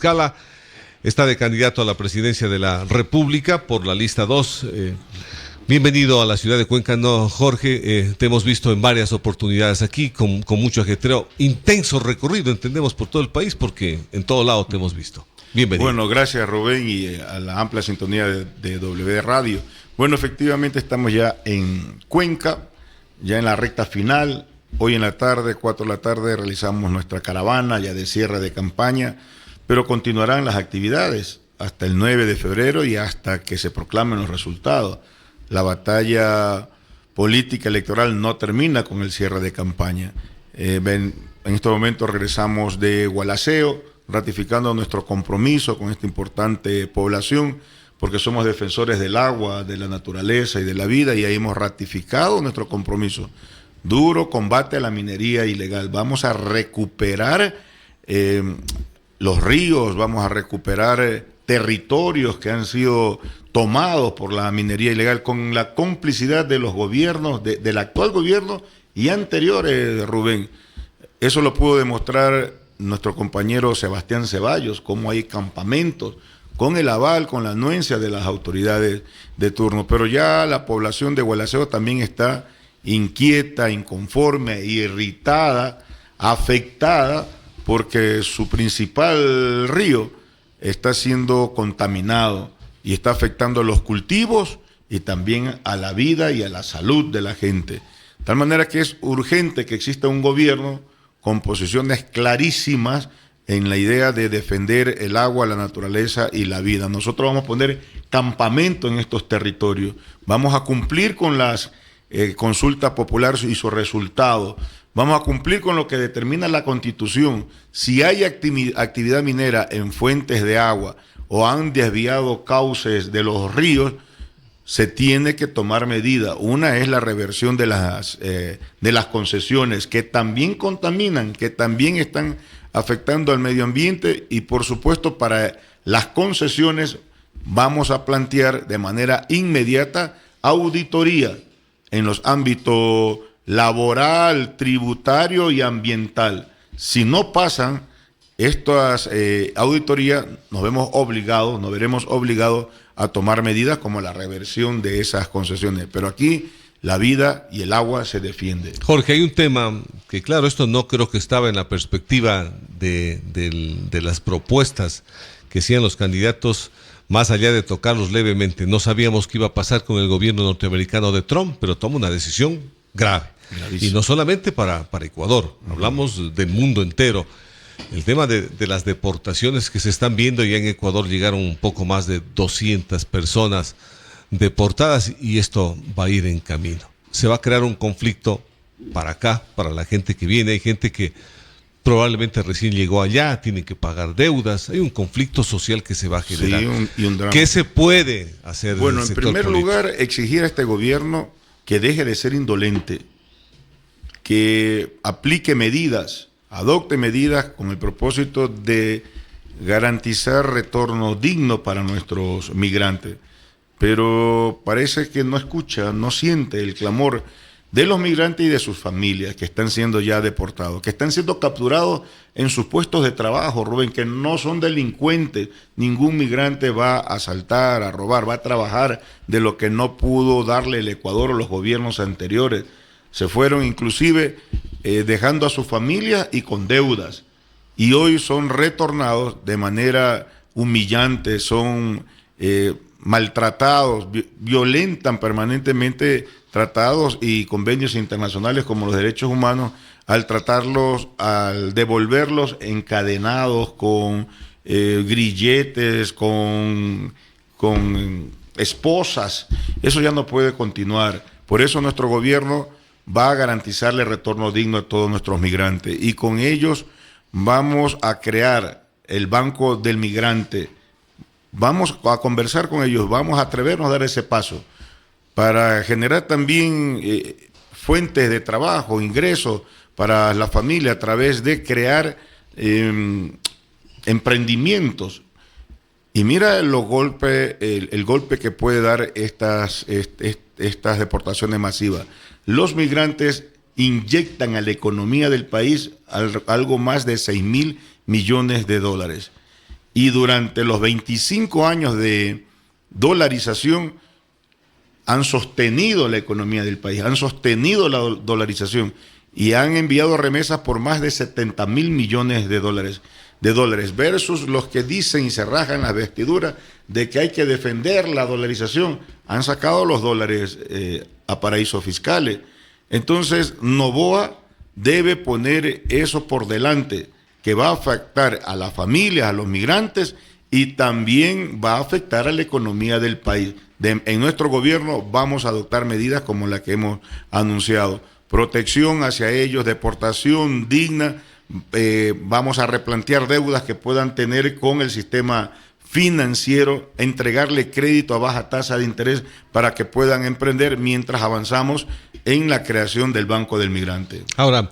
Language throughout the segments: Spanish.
Escala está de candidato a la presidencia de la República por la lista 2. Bienvenido a la ciudad de Cuenca, ¿no, Jorge? Te hemos visto en varias oportunidades aquí, con mucho ajetreo, intenso recorrido, entendemos, por todo el país, porque en todo lado te hemos visto. Bienvenido. Bueno, gracias, Rubén, y a la amplia sintonía de W Radio. Bueno, efectivamente estamos ya en Cuenca, ya en la recta final. Hoy en la tarde, 4 de la tarde, realizamos nuestra caravana ya de cierre de campaña, pero continuarán las actividades hasta el 9 de febrero y hasta que se proclamen los resultados. La batalla política electoral no termina con el cierre de campaña. En estos momentos regresamos de Gualaceo, ratificando nuestro compromiso con esta importante población, porque somos defensores del agua, de la naturaleza y de la vida, y ahí hemos ratificado nuestro compromiso. Duro combate a la minería ilegal. Vamos a recuperar los ríos, vamos a recuperar territorios que han sido tomados por la minería ilegal con la complicidad de los gobiernos, del actual gobierno y anteriores, Rubén. Eso lo pudo demostrar nuestro compañero Sebastián Ceballos, cómo hay campamentos con el aval, con la anuencia de las autoridades de turno. Pero ya la población de Gualaceo también está inquieta, inconforme, irritada, afectada, porque su principal río está siendo contaminado y está afectando a los cultivos y también a la vida y a la salud de la gente. De tal manera que es urgente que exista un gobierno con posiciones clarísimas en la idea de defender el agua, la naturaleza y la vida. Nosotros vamos a poner campamento en estos territorios, vamos a cumplir con las consultas populares y sus resultados, vamos a cumplir con lo que determina la Constitución. Si hay actividad minera en fuentes de agua o han desviado cauces de los ríos, se tiene que tomar medidas. Una es la reversión de las concesiones, que también contaminan, que también están afectando al medio ambiente, y por supuesto para las concesiones vamos a plantear de manera inmediata auditoría en los ámbitos laboral, tributario y ambiental. Si no pasan estas auditorías, nos veremos obligados a tomar medidas como la reversión de esas concesiones. Pero aquí la vida y el agua se defienden. Jorge, hay un tema que, claro, esto no creo que estaba en la perspectiva de las propuestas que hacían los candidatos, más allá de tocarlos levemente. No sabíamos qué iba a pasar con el gobierno norteamericano de Trump, pero toma una decisión grave. Gravísimo. Y no solamente para Ecuador, hablamos del mundo entero. El tema de las deportaciones que se están viendo, ya en Ecuador llegaron un poco más de 200 personas deportadas, y esto va a ir en camino. Se va a crear un conflicto para acá, para la gente que viene. Hay gente que probablemente recién llegó allá, tiene que pagar deudas. Hay un conflicto social que se va a generar. Sí, un drama. ¿Qué se puede hacer? Bueno, en primer lugar, exigir a este gobierno que deje de ser indolente, que aplique medidas, adopte medidas con el propósito de garantizar retorno digno para nuestros migrantes. Pero parece que no escucha, no siente el clamor de los migrantes y de sus familias que están siendo ya deportados, que están siendo capturados en sus puestos de trabajo, Rubén, que no son delincuentes. Ningún migrante va a asaltar, a robar, va a trabajar de lo que no pudo darle el Ecuador o los gobiernos anteriores. Se fueron inclusive dejando a su familia y con deudas, y hoy son retornados de manera humillante, son maltratados, violentan permanentemente tratados y convenios internacionales como los derechos humanos, al devolverlos encadenados con grilletes, con esposas. Eso ya no puede continuar. Por eso nuestro gobierno va a garantizarle retorno digno a todos nuestros migrantes, y con ellos vamos a crear el Banco del Migrante. Vamos a conversar con ellos, vamos a atrevernos a dar ese paso para generar también fuentes de trabajo, ingresos para la familia a través de crear emprendimientos. Y mira el golpe que puede dar estas deportaciones masivas. Los migrantes inyectan a la economía del país algo más de 6.000 millones de dólares. y durante los 25 años de dolarización han sostenido la economía del país, han sostenido la dolarización y han enviado remesas por más de 70.000 millones de dólares, versus los que dicen y se rajan las vestiduras de que hay que defender la dolarización. Han sacado los dólares a paraísos fiscales. Entonces, Noboa debe poner eso por delante, que va a afectar a las familias, a los migrantes, y también va a afectar a la economía del país. En nuestro gobierno vamos a adoptar medidas como la que hemos anunciado. Protección hacia ellos, deportación digna, vamos a replantear deudas que puedan tener con el sistema financiero, entregarle crédito a baja tasa de interés para que puedan emprender mientras avanzamos en la creación del Banco del Migrante. Ahora,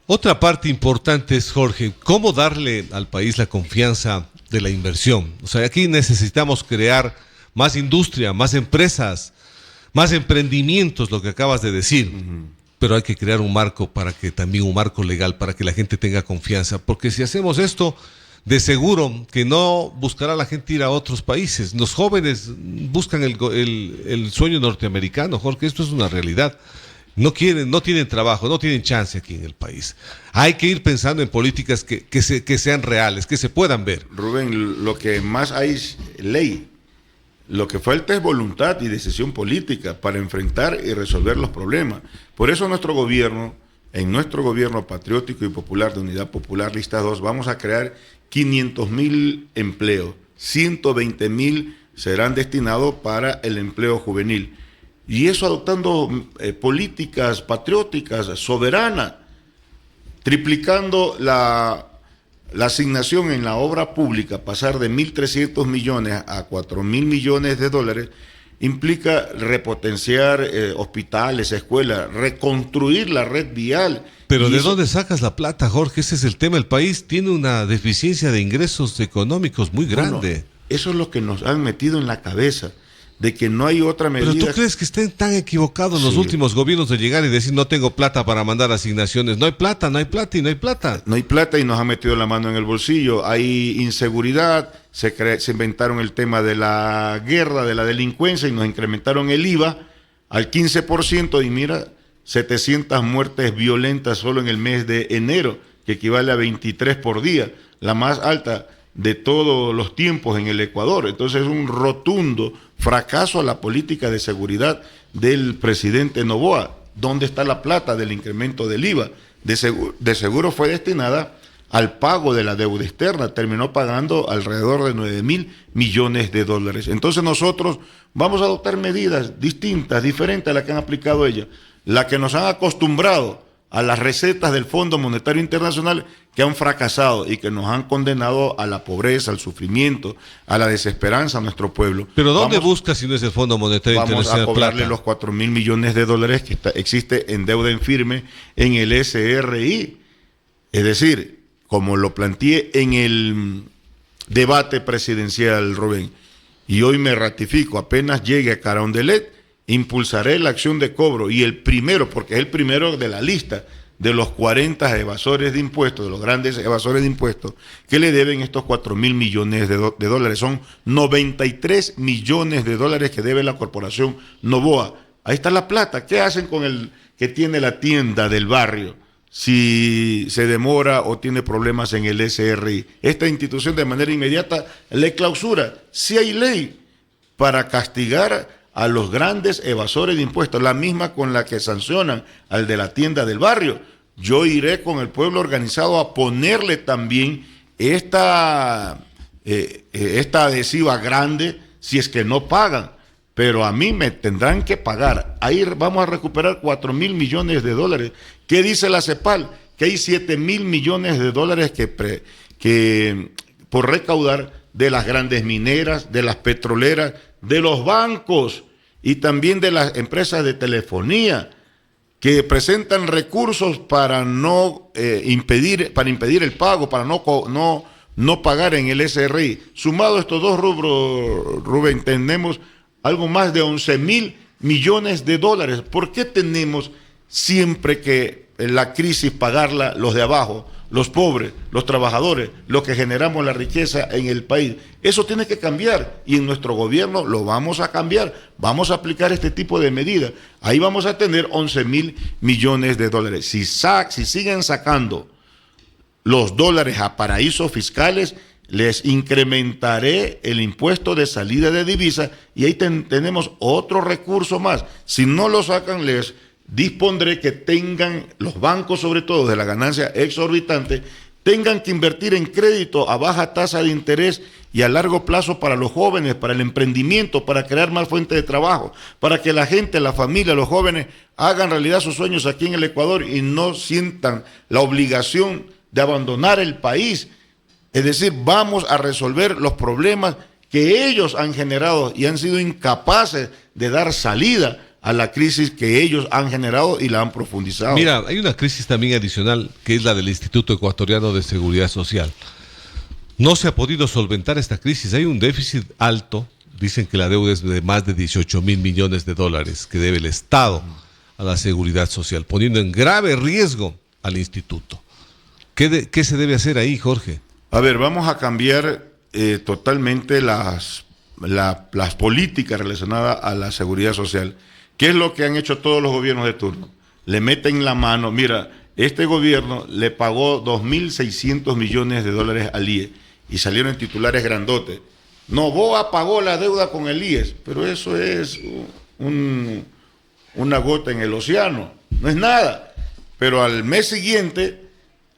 otra parte importante es, Jorge, cómo darle al país la confianza de la inversión. O sea, aquí necesitamos crear más industria, más empresas, más emprendimientos, lo que acabas de decir. Pero hay que crear un marco también un marco legal para que la gente tenga confianza. Porque si hacemos esto, de seguro que no buscará la gente ir a otros países. Los jóvenes buscan el sueño norteamericano, Jorge, esto es una realidad. No tienen trabajo, no tienen chance aquí en el país. Hay que ir pensando en políticas que sean reales, que se puedan ver. Rubén, lo que más hay es ley. Lo que falta es voluntad y decisión política para enfrentar y resolver los problemas. Por eso en nuestro gobierno patriótico y popular de Unidad Popular Lista 2, vamos a crear 500.000 empleos. 120.000 serán destinados para el empleo juvenil. Y eso adoptando políticas patrióticas, soberanas, triplicando la asignación en la obra pública, pasar de 1.300 millones a 4.000 millones de dólares, implica repotenciar hospitales, escuelas, reconstruir la red vial. Pero ¿de dónde sacas la plata, Jorge? Ese es el tema. El país tiene una deficiencia de ingresos económicos muy grande. Bueno, eso es lo que nos han metido en la cabeza, de que no hay otra medida. ¿Pero tú crees que estén tan equivocados los últimos gobiernos de llegar y decir no tengo plata para mandar asignaciones? No hay plata, no hay plata y no hay plata. No hay plata y nos han metido la mano en el bolsillo. Hay inseguridad, se inventaron el tema de la guerra, de la delincuencia y nos incrementaron el IVA al 15% y mira, 700 muertes violentas solo en el mes de enero, que equivale a 23 por día, la más alta de todos los tiempos en el Ecuador. Entonces es un rotundo fracaso a la política de seguridad del presidente Noboa. ¿Dónde está la plata del incremento del IVA? De seguro fue destinada al pago de la deuda externa, terminó pagando alrededor de 9.000 millones de dólares. Entonces nosotros vamos a adoptar medidas distintas, diferentes a las que han aplicado ellas, las que nos han acostumbrado a las recetas del Fondo Monetario Internacional que han fracasado y que nos han condenado a la pobreza, al sufrimiento, a la desesperanza a nuestro pueblo. ¿Pero dónde busca si no es el Fondo Monetario Internacional? Vamos a cobrarle los 4.000 millones de dólares que existe en deuda en firme en el SRI. Es decir, como lo planteé en el debate presidencial, Rubén, y hoy me ratifico, apenas llegue a Carondelet, impulsaré la acción de cobro y el primero, porque es el primero de la lista de los 40 evasores de impuestos, de los grandes evasores de impuestos, que le deben estos 4.000 millones de dólares. Son 93 millones de dólares que debe la corporación Noboa. Ahí está la plata. ¿Qué hacen con el que tiene la tienda del barrio si se demora o tiene problemas en el SRI? Esta institución de manera inmediata le clausura. Si hay ley para castigar a los grandes evasores de impuestos, la misma con la que sancionan al de la tienda del barrio. Yo iré con el pueblo organizado a ponerle también esta adhesiva grande si es que no pagan, pero a mí me tendrán que pagar. Ahí vamos a recuperar 4.000 millones de dólares. ¿Qué dice la CEPAL? Que hay 7.000 millones de dólares que por recaudar de las grandes mineras, de las petroleras, de los bancos y también de las empresas de telefonía que presentan recursos para impedir el pago, para no pagar en el SRI. Sumado a estos dos rubros, Rubén, tenemos algo más de 11.000 millones de dólares. ¿Por qué tenemos siempre que la crisis pagarla los de abajo, los pobres, los trabajadores, los que generamos la riqueza en el país. Eso tiene que cambiar y en nuestro gobierno lo vamos a cambiar. Vamos a aplicar este tipo de medidas. Ahí vamos a tener 11.000 millones de dólares. Si siguen sacando los dólares a paraísos fiscales, les incrementaré el impuesto de salida de divisas y ahí tenemos otro recurso más. Si no lo sacan, les dispondré que tengan, los bancos sobre todo de la ganancia exorbitante, tengan que invertir en crédito a baja tasa de interés y a largo plazo para los jóvenes, para el emprendimiento, para crear más fuentes de trabajo, para que la gente, la familia, los jóvenes hagan realidad sus sueños aquí en el Ecuador y no sientan la obligación de abandonar el país. Es decir, vamos a resolver los problemas que ellos han generado y han sido incapaces de dar salida a la crisis que ellos han generado y la han profundizado. Mira, hay una crisis también adicional que es la del Instituto Ecuatoriano de Seguridad Social. No se ha podido solventar esta crisis, hay un déficit alto, dicen que la deuda es de más de 18.000 millones de dólares que debe el Estado a la Seguridad Social, poniendo en grave riesgo al instituto. ¿Qué se debe hacer ahí, Jorge? A ver, vamos a cambiar totalmente las políticas relacionadas a la seguridad social. ¿Qué es lo que han hecho todos los gobiernos de turno? Le meten la mano. Mira, este gobierno le pagó 2.600 millones de dólares al IES y salieron en titulares grandotes. Noboa pagó la deuda con el IES, pero eso es una gota en el océano, no es nada. Pero al mes siguiente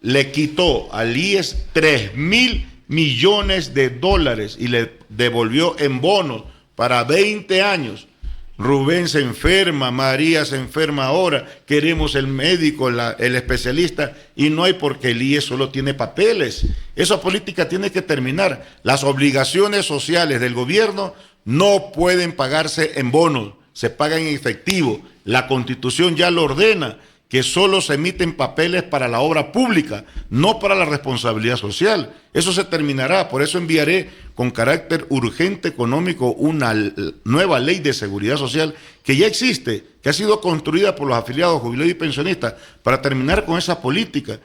le quitó al IES 3.000 millones de dólares y le devolvió en bonos para 20 años. Rubén se enferma, María se enferma ahora, queremos el médico, el especialista, y no hay porque el IES solo tiene papeles. Esa política tiene que terminar. Las obligaciones sociales del gobierno no pueden pagarse en bonos, se pagan en efectivo. La Constitución ya lo ordena, que solo se emiten papeles para la obra pública, no para la responsabilidad social. Eso se terminará, por eso enviaré con carácter urgente económico una nueva ley de seguridad social que ya existe, que ha sido construida por los afiliados, jubilados y pensionistas, para terminar con esa política.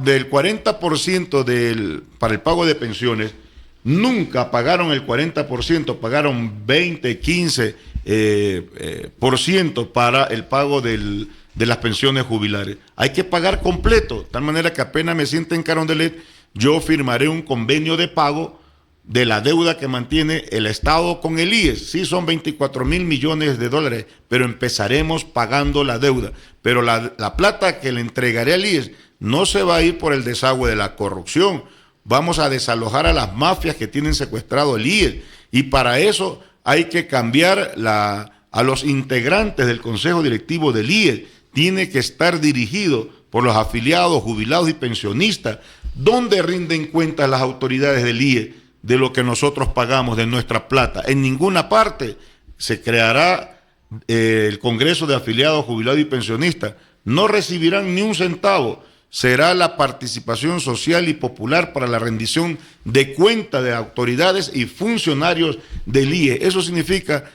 Del 40% para el pago de pensiones, nunca pagaron el 40%, pagaron 20, 15% para el pago de las pensiones jubilares. Hay que pagar completo, de tal manera que apenas me siente en Carondelet, yo firmaré un convenio de pago de la deuda que mantiene el Estado con el IES. Sí, son 24.000 millones de dólares, pero empezaremos pagando la deuda. Pero la plata que le entregaré al IES no se va a ir por el desagüe de la corrupción. Vamos a desalojar a las mafias que tienen secuestrado el IES. Y para eso hay que cambiar a los integrantes del Consejo Directivo del IES. Tiene que estar dirigido por los afiliados, jubilados y pensionistas. ¿Dónde rinden cuentas las autoridades del IES de lo que nosotros pagamos de nuestra plata? En ninguna parte. Se creará el Congreso de Afiliados, Jubilados y Pensionistas. No recibirán ni un centavo. Será la participación social y popular para la rendición de cuentas de autoridades y funcionarios del IES. Eso significa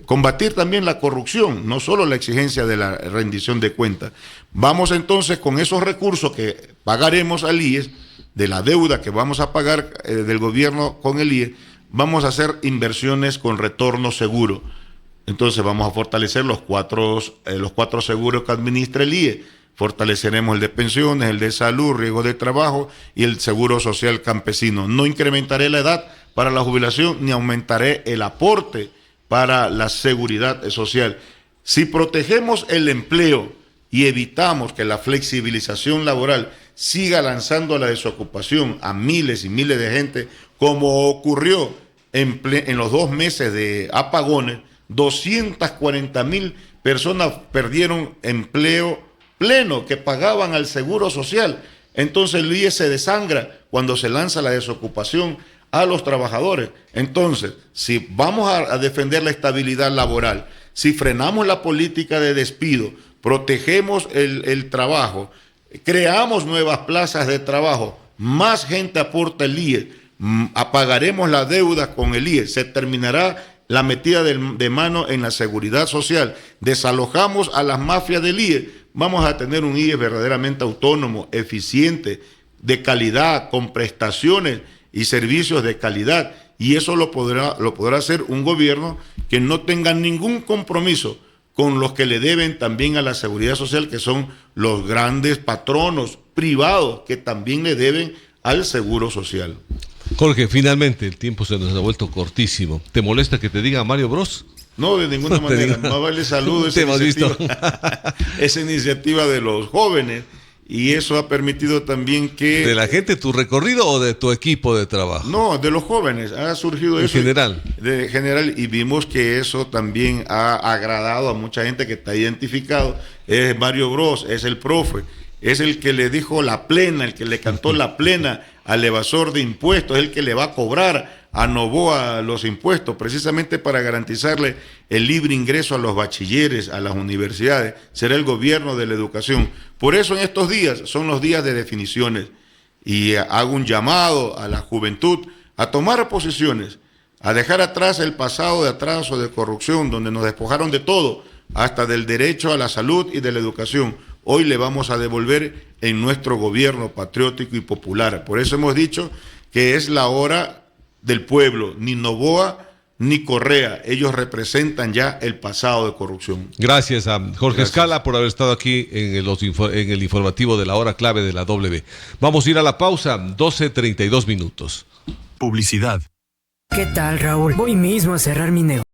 combatir también la corrupción, no solo la exigencia de la rendición de cuentas. Vamos entonces con esos recursos que pagaremos al IES, de la deuda que vamos a pagar del gobierno con el IES, vamos a hacer inversiones con retorno seguro. Entonces vamos a fortalecer los cuatro seguros que administra el IES. Fortaleceremos el de pensiones, el de salud, riesgo de trabajo y el seguro social campesino. No incrementaré la edad para la jubilación ni aumentaré el aporte para la seguridad social. Si protegemos el empleo y evitamos que la flexibilización laboral siga lanzando la desocupación a miles y miles de gente, como ocurrió en los 2 meses de apagones, 240.000 personas perdieron empleo pleno que pagaban al seguro social. Entonces el IES se desangra cuando se lanza la desocupación a los trabajadores. Entonces, si vamos a defender la estabilidad laboral, si frenamos la política de despido, protegemos el trabajo, creamos nuevas plazas de trabajo, más gente aporta el IES, apagaremos la deuda con el IES, se terminará la metida de mano en la seguridad social, desalojamos a las mafias del IES, vamos a tener un IES verdaderamente autónomo, eficiente, de calidad, con prestaciones y servicios de calidad. Y eso lo podrá hacer un gobierno que no tenga ningún compromiso con los que le deben también a la seguridad social, que son los grandes patronos privados que también le deben al seguro social. Jorge, finalmente el tiempo se nos ha vuelto cortísimo. ¿Te molesta que te diga Mario Bros? No, de ninguna manera. Más vale saludo esa iniciativa de los jóvenes, y eso ha permitido también que... ¿De la gente tu recorrido o de tu equipo de trabajo? No, de los jóvenes. Ha surgido eso. En general. De general, y vimos que eso también ha agradado a mucha gente que está identificado. Es Mario Bros, es el profe, es el que le dijo la plena, el que le cantó la plena al evasor de impuestos, es el que le va a cobrar a Novoa los impuestos, precisamente para garantizarle el libre ingreso a los bachilleres, a las universidades. Será el gobierno de la educación. Por eso en estos días son los días de definiciones, y hago un llamado a la juventud a tomar posiciones, a dejar atrás el pasado de atraso, de corrupción, donde nos despojaron de todo, hasta del derecho a la salud y de la educación. Hoy le vamos a devolver en nuestro gobierno patriótico y popular. Por eso hemos dicho que es la hora del pueblo. Ni Novoa ni Correa, ellos representan ya el pasado de corrupción. Gracias a Jorge Escala por haber estado aquí en el informativo de la hora clave de la W. Vamos a ir a la pausa, 12:32 minutos. Publicidad. ¿Qué tal, Raúl? Voy mismo a cerrar mi negocio.